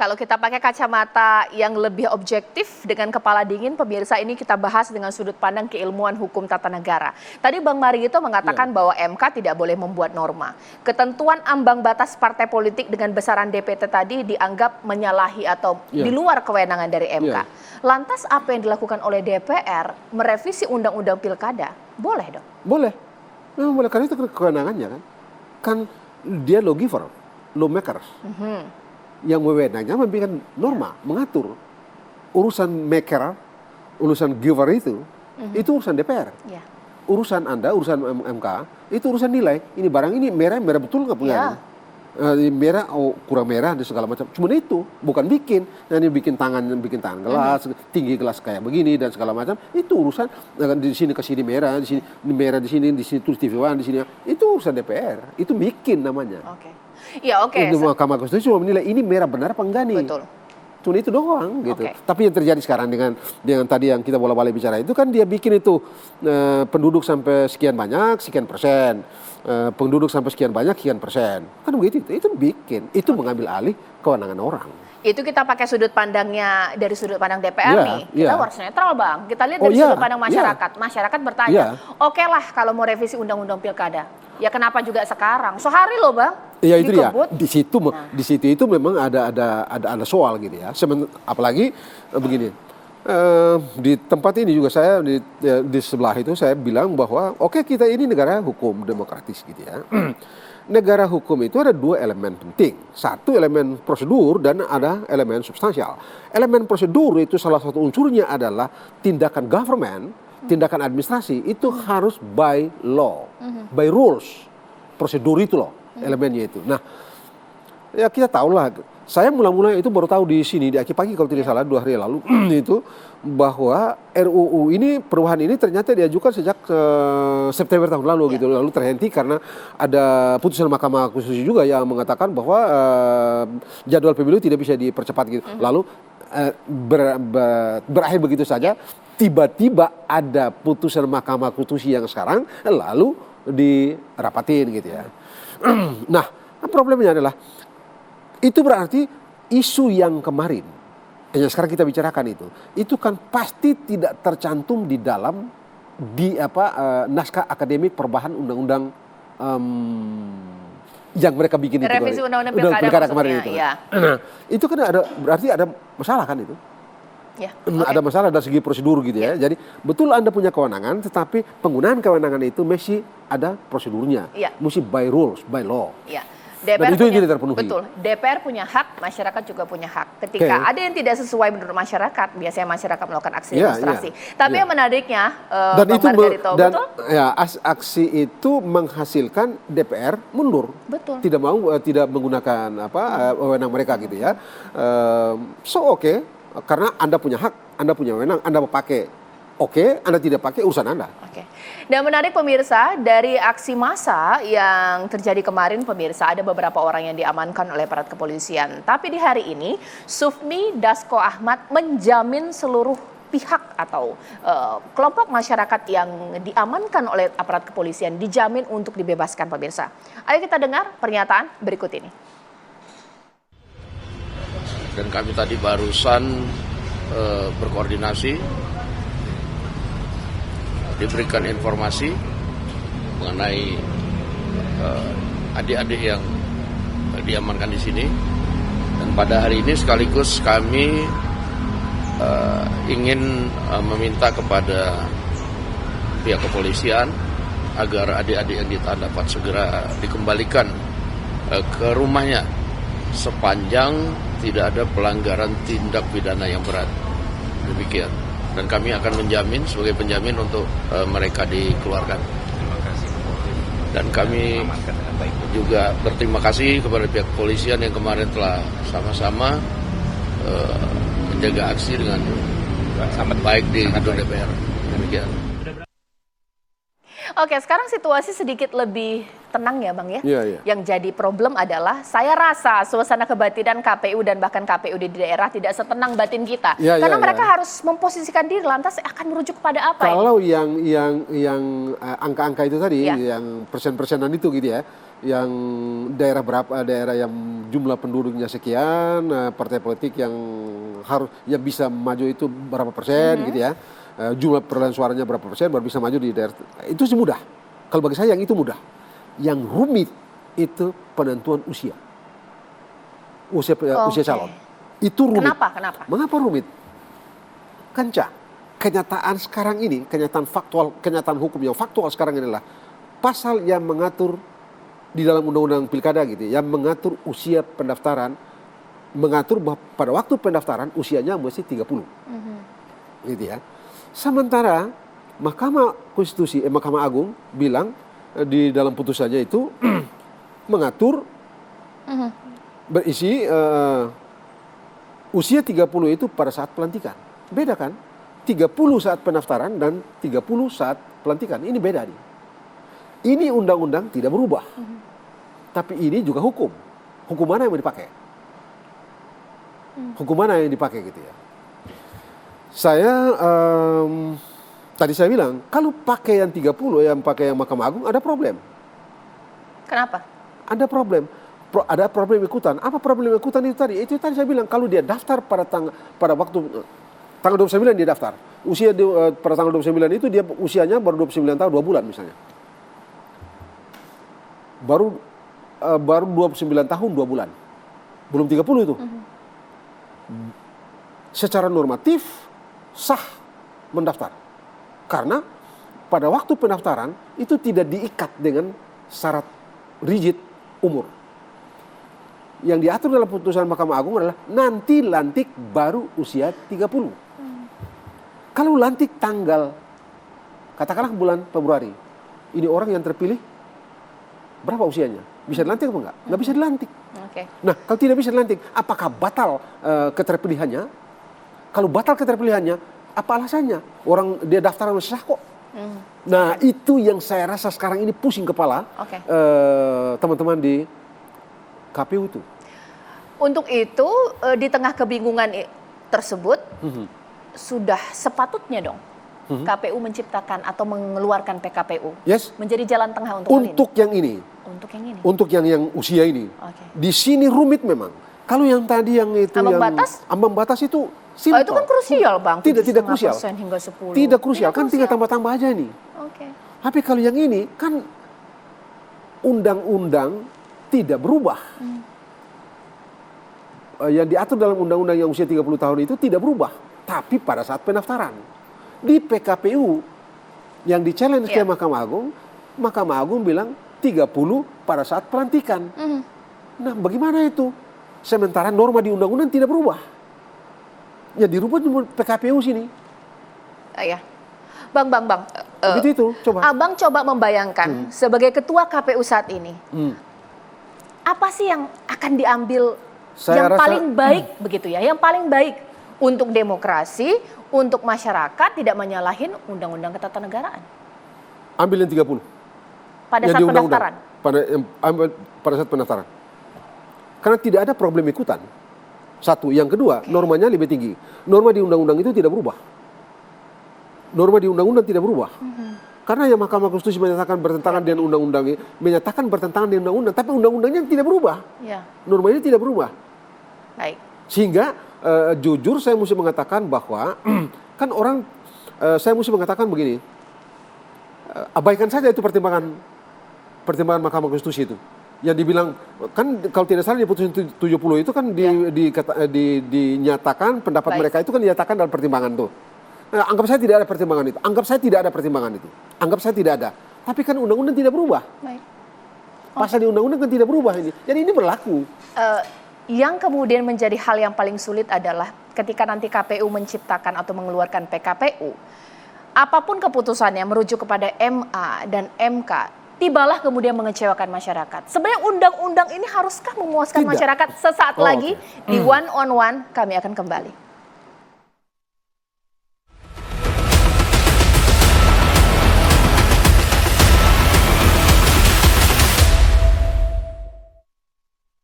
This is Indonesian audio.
Kalau kita pakai kacamata yang lebih objektif dengan kepala dingin, pemirsa, ini kita bahas dengan sudut pandang keilmuan hukum tata negara. Tadi Bang Marito mengatakan bahwa MK tidak boleh membuat norma. Ketentuan ambang batas partai politik dengan besaran DPT tadi dianggap menyalahi atau di luar kewenangan dari MK. Lantas apa yang dilakukan oleh DPR merevisi undang-undang pilkada? Boleh dong? Boleh. Memang boleh, karena itu kewenangannya kan. Kan dia lawgiver, lawmakers. Yang wewenangnya membuat norma, mengatur urusan maker, urusan giver itu urusan DPR. Urusan Anda, urusan MK, itu urusan nilai. Ini barang ini merah betul nggak punya? Merah, kurang merah dan segala macam. Cuma itu, bukan bikin. Nah, ini bikin tangan gelas, tinggi gelas kayak begini dan segala macam. Itu urusan di sini ke sini merah, di sini merah, di sini tulis TV One, di sini. Itu urusan DPR. Itu bikin namanya. Iya, oke. Mahkamah Konstitusi cuma menilai ini merah benar apa enggak nih. Betul. Cuma itu doang gitu. Tapi yang terjadi sekarang dengan tadi yang kita bola-balik bicara itu kan dia bikin itu penduduk sampai sekian banyak, sekian persen. Penduduk sampai sekian banyak, sekian persen. Kan begitu itu bikin. Itu mengambil alih kewenangan orang. Itu kita pakai sudut pandangnya dari sudut pandang DPR nih. Kita harus netral, Bang. Kita lihat dari sudut pandang masyarakat. Masyarakat bertanya, oke lah kalau mau revisi undang-undang pilkada. Ya kenapa juga sekarang? Sehari loh, Bang. Iya itu dia. Di situ itu memang ada soal gitu ya. Apalagi begini. Di tempat ini juga saya di sebelah itu saya bilang bahwa oke, kita ini negara hukum demokratis gitu ya. Negara hukum itu ada dua elemen penting. Satu elemen prosedur dan ada elemen substansial. Elemen prosedur itu salah satu unsurnya adalah tindakan government, tindakan administrasi itu harus by law, by rules. Prosedur itu loh elemennya itu. Nah, ya kita tahulah. Saya mula-mula itu baru tahu di sini di Aki Pagi kalau tidak salah 2 hari lalu itu bahwa RUU ini perubahan ini ternyata diajukan sejak September tahun lalu gitu, lalu terhenti karena ada putusan Mahkamah Konstitusi juga yang mengatakan bahwa jadwal pemilu tidak bisa dipercepat gitu. Lalu berakhir begitu saja. Tiba-tiba ada putusan Mahkamah Konstitusi yang sekarang lalu dirapatin gitu ya. Nah, problemnya adalah itu berarti isu yang kemarin yang sekarang kita bicarakan itu kan pasti tidak tercantum di dalam naskah akademik perubahan undang-undang yang mereka bikin itu. Revisi undang-undang pilkada kemarin itu. Nah, itu kan berarti ada masalah kan itu. Ada masalah dari segi prosedur gitu ya. Jadi betul Anda punya kewenangan, tetapi penggunaan kewenangan itu mesti ada prosedurnya, mesti by rules, by law. DPR dan itu yang tidak terpenuhi. Betul, DPR punya hak, masyarakat juga punya hak. Ketika ada yang tidak sesuai menurut masyarakat, biasanya masyarakat melakukan aksi demonstrasi. Tapi yang menariknya, dan Bang Margarito, betul? Aksi itu menghasilkan DPR mundur. Betul. Tidak menggunakan wewenang mereka gitu ya. Karena Anda punya hak, Anda punya wewenang, Anda mau pakai. Anda tidak pakai urusan Anda. Dan menarik pemirsa, dari aksi massa yang terjadi kemarin pemirsa, ada beberapa orang yang diamankan oleh aparat kepolisian. Tapi di hari ini, Sufmi Dasko Ahmad menjamin seluruh pihak atau kelompok masyarakat yang diamankan oleh aparat kepolisian dijamin untuk dibebaskan pemirsa. Ayo kita dengar pernyataan berikut ini. Dan kami tadi barusan berkoordinasi, diberikan informasi mengenai adik-adik yang diamankan di sini. Dan pada hari ini sekaligus kami ingin meminta kepada pihak kepolisian agar adik-adik yang ditahan dapat segera dikembalikan ke rumahnya sepanjang tidak ada pelanggaran tindak pidana yang berat. Demikian. Dan kami akan menjamin sebagai penjamin untuk mereka dikeluarkan. Dan kami juga berterima kasih kepada pihak kepolisian yang kemarin telah sama-sama menjaga aksi dengan sangat baik di gedung DPR. Demikian. Oke, sekarang situasi sedikit lebih tenang ya Bang ya. Yang jadi problem adalah saya rasa suasana kebatinan KPU dan bahkan KPU di daerah tidak setenang batin kita. Karena mereka harus memposisikan diri, lantas akan merujuk kepada apa? Kalau yang angka-angka itu tadi, yang persen-persenan itu gitu ya, yang daerah berapa, daerah yang jumlah penduduknya sekian, partai politik yang bisa maju itu berapa persen gitu ya, jumlah perolehan suaranya berapa persen baru bisa maju di daerah. Itu sih mudah. Kalau bagi saya yang itu mudah. Yang rumit itu penentuan usia calon. Itu rumit. Kenapa? Mengapa rumit? Kenyataan sekarang ini, kenyataan hukum yang faktual sekarang ini adalah pasal yang mengatur di dalam undang-undang pilkada gitu, yang mengatur usia pendaftaran, mengatur bahwa pada waktu pendaftaran usianya mesti 30. Gitu ya. Sementara Mahkamah Agung bilang di dalam putusannya itu mengatur berisi usia 30 itu pada saat pelantikan. Beda kan? 30 saat pendaftaran dan 30 saat pelantikan. Ini beda nih. Ini undang-undang tidak berubah. Tapi ini juga hukum. Hukum mana yang mau dipakai? Hukum mana yang dipakai gitu ya. Tadi saya bilang, kalau pakai yang 30, yang pakai yang Mahkamah Agung, ada problem. Kenapa? Ada problem. Ada problem ikutan. Apa problem ikutan itu tadi? Itu tadi saya bilang, kalau dia daftar pada waktu tanggal 29 dia daftar. Usia pada tanggal 29 itu dia usianya baru 29 tahun 2 bulan misalnya. Baru 29 tahun 2 bulan. Belum 30 itu. Secara normatif sah mendaftar. Karena pada waktu pendaftaran itu tidak diikat dengan syarat rigid umur. Yang diatur dalam putusan Mahkamah Agung adalah nanti lantik baru usia 30. Kalau lantik tanggal, katakanlah bulan Februari, ini orang yang terpilih, berapa usianya? Bisa dilantik apa enggak? Nggak bisa dilantik. Okay. Nah, kalau tidak bisa dilantik, apakah batal keterpilihannya? Kalau batal keterpilihannya, apa alasannya? Orang dia daftar sah kok. Nah, itu yang saya rasa sekarang ini pusing kepala teman-teman di KPU itu. Untuk itu, di tengah kebingungan tersebut, sudah sepatutnya dong KPU menciptakan atau mengeluarkan PKPU menjadi jalan tengah untuk yang ini. Untuk yang usia ini. Okay. Di sini rumit memang. Kalau yang tadi yang itu ambang batas itu simpel. Itu kan krusial, Bang. Tidak krusial. Hingga 10. Tidak krusial, kan tinggal tambah-tambah aja nih. Okay. Tapi kalau yang ini kan undang-undang tidak berubah. Yang diatur dalam undang-undang yang usia 30 tahun itu tidak berubah. Tapi pada saat pendaftaran. Di PKPU yang di-challenge ke Mahkamah Agung bilang 30 pada saat pelantikan. Nah, bagaimana itu? Sementara norma di undang-undang tidak berubah. Ya dirubah di PKPU sini. Ya. Bang. Begitu itu, coba. Abang coba membayangkan sebagai ketua KPU saat ini. Apa sih yang akan diambil paling baik begitu ya? Yang paling baik untuk demokrasi, untuk masyarakat tidak menyalahin undang-undang ketatanegaraan. Ambil yang 30. Pada saat pendaftaran. Pada saat pendaftaran. Karena tidak ada problem ikutan. Satu, yang kedua, normanya lebih tinggi. Norma di undang-undang itu tidak berubah. Karena yang Mahkamah Konstitusi menyatakan bertentangan dengan undang-undang, tapi undang-undangnya tidak berubah. Ya. Norma ini tidak berubah. Baik. Sehingga jujur saya mesti mengatakan bahwa saya mesti mengatakan begini, abaikan saja itu pertimbangan Mahkamah Konstitusi itu. Yang dibilang kan kalau tidak salah di putusan 70 itu kan dinyatakan pendapat mereka itu kan dinyatakan dalam pertimbangan tuh. Anggap saya tidak ada pertimbangan itu. Anggap saya tidak ada. Tapi kan undang-undang tidak berubah. Baik. Pasal di undang-undang kan tidak berubah ini. Jadi ini berlaku. Yang kemudian menjadi hal yang paling sulit adalah ketika nanti KPU menciptakan atau mengeluarkan PKPU, apapun keputusannya merujuk kepada MA dan MK, tibalah kemudian mengecewakan masyarakat. Sebenarnya undang-undang ini haruskah memuaskan masyarakat? Sesaat lagi di One on One kami akan kembali.